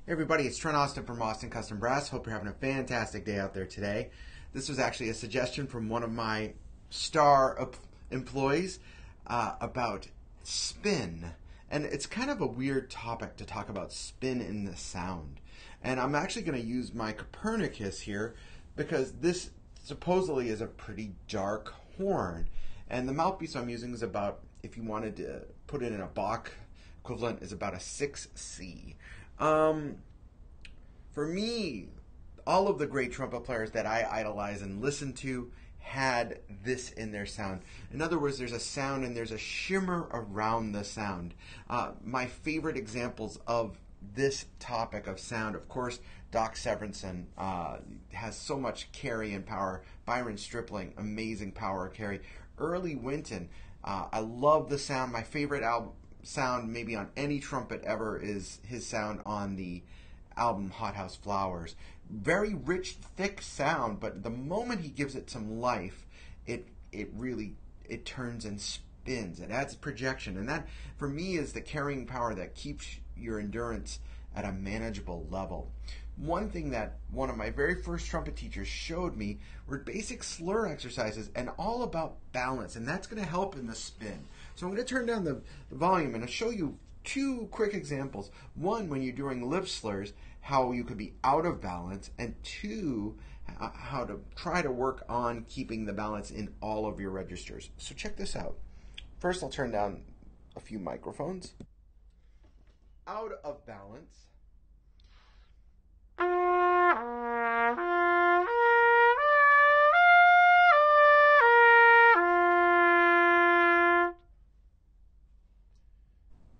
Hey everybody, it's Trent Austin from Austin Custom Brass. Hope you're having a fantastic day out there today. This was actually a suggestion from one of my star employees about spin. And it's kind of a weird topic to talk about spin in the sound. And I'm actually going to use my Copernicus here because this supposedly is a pretty dark horn. And the mouthpiece I'm using is about, if you wanted to put it in a Bach equivalent, is about a 6C. For me, all of the great trumpet players that I idolize and listen to had this in their sound. In other words, there's a sound and there's a shimmer around the sound. My favorite examples of this topic of sound, of course, Doc Severinsen has so much carry and power. Byron Stripling, amazing power carry. Early Wynton, I love the sound. My favorite sound maybe on any trumpet ever is his sound on the album Hothouse Flowers. Very rich, thick sound, but the moment he gives it some life, it really turns and spins. It adds projection, and that for me is the carrying power that keeps your endurance at a manageable level. One thing that one of my very first trumpet teachers showed me were basic slur exercises and all about balance, and that's going to help in the spin. So I'm going to turn down the volume and I'll show you two quick examples. One, when you're doing lip slurs, how you could be out of balance, and two, how to try to work on keeping the balance in all of your registers. So check this out. First, I'll turn down a few microphones. Out of balance.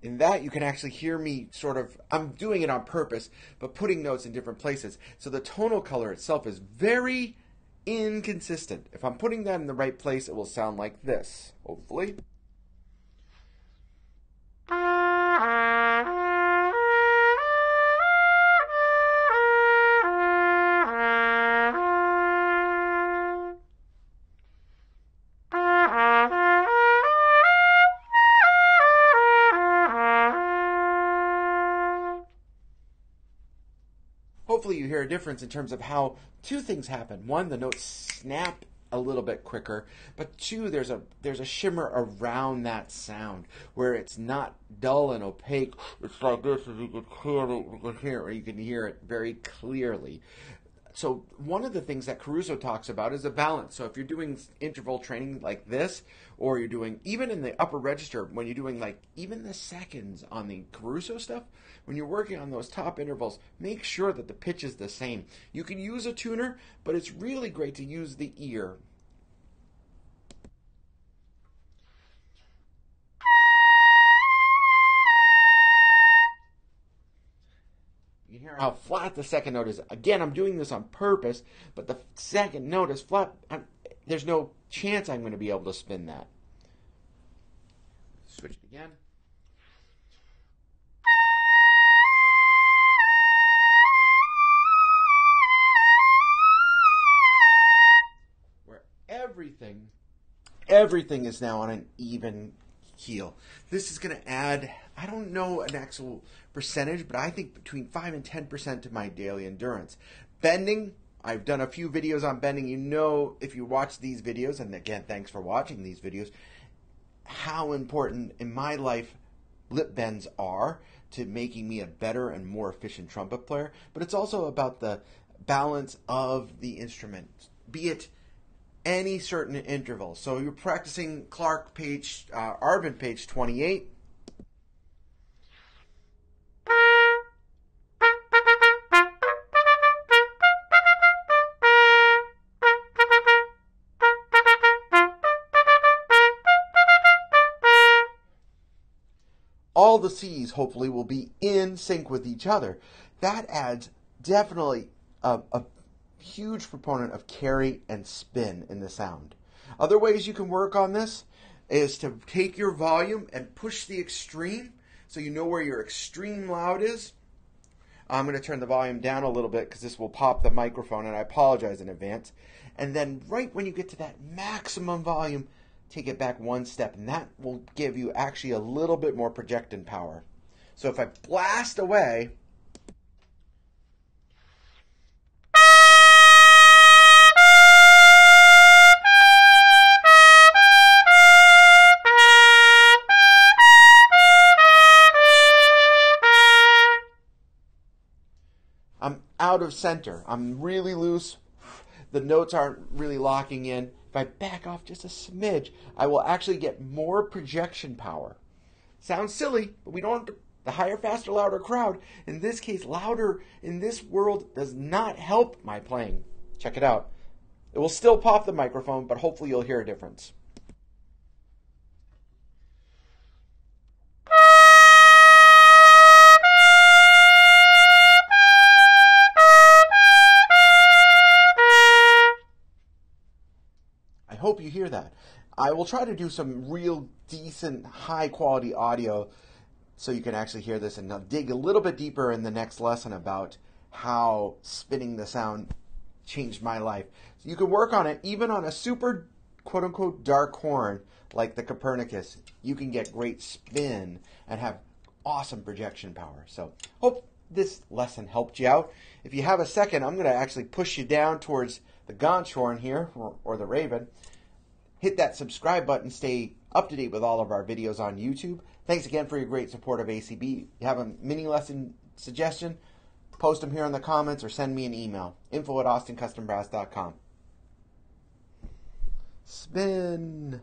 In that, you can actually hear me sort of, I'm doing it on purpose, but putting notes in different places. So the tonal color itself is very inconsistent. If I'm putting that in the right place, it will sound like this, hopefully. Hopefully you hear a difference in terms of how two things happen. One, the notes snap a little bit quicker, but two, there's a shimmer around that sound where it's not dull and opaque. It's like this, and you can hear it very clearly. So one of the things that Caruso talks about is a balance. So if you're doing interval training like this, or you're doing, even in the upper register, when you're doing like even the seconds on the Caruso stuff, when you're working on those top intervals, make sure that the pitch is the same. You can use a tuner, but it's really great to use the ear. You hear how flat the second note is. Again, I'm doing this on purpose, but the second note is flat. There's no chance I'm going to be able to spin that. Switch it again. Where everything is now on an even keel. This is going to add, I don't know an actual percentage, but I think between 5 and 10% to my daily endurance. Bending, I've done a few videos on bending. You know, if you watch these videos, and again, thanks for watching these videos, how important in my life lip bends are to making me a better and more efficient trumpet player. But it's also about the balance of the instrument, be it any certain interval. So you're practicing Clark page, Arvin page 28. All the C's hopefully will be in sync with each other. That adds definitely a huge proponent of carry and spin in the sound. Other ways you can work on this is to take your volume and push the extreme so you know where your extreme loud is. I'm going to turn the volume down a little bit because this will pop the microphone, and I apologize in advance. And then right when you get to that maximum volume, take it back one step, and that will give you actually a little bit more projecting power. So if I blast away, I'm out of center. I'm really loose. The notes aren't really locking in. If I back off just a smidge, I will actually get more projection power. Sounds silly, but we don't have the higher, faster, louder crowd. In this case, louder in this world does not help my playing. Check it out. It will still pop the microphone, but hopefully you'll hear a difference. I hope you hear that. I will try to do some real decent, high quality audio so you can actually hear this, and I'll dig a little bit deeper in the next lesson about how spinning the sound changed my life. So you can work on it even on a super quote unquote dark horn like the Copernicus. You can get great spin and have awesome projection power. So hope this lesson helped you out. If you have a second, I'm going to actually push you down towards the Gaunch horn here, or the Raven. Hit that subscribe button. Stay up to date with all of our videos on YouTube. Thanks again for your great support of ACB. You have a mini lesson suggestion? Post them here in the comments or send me an email. info@austinCustomBrass.com. Spin.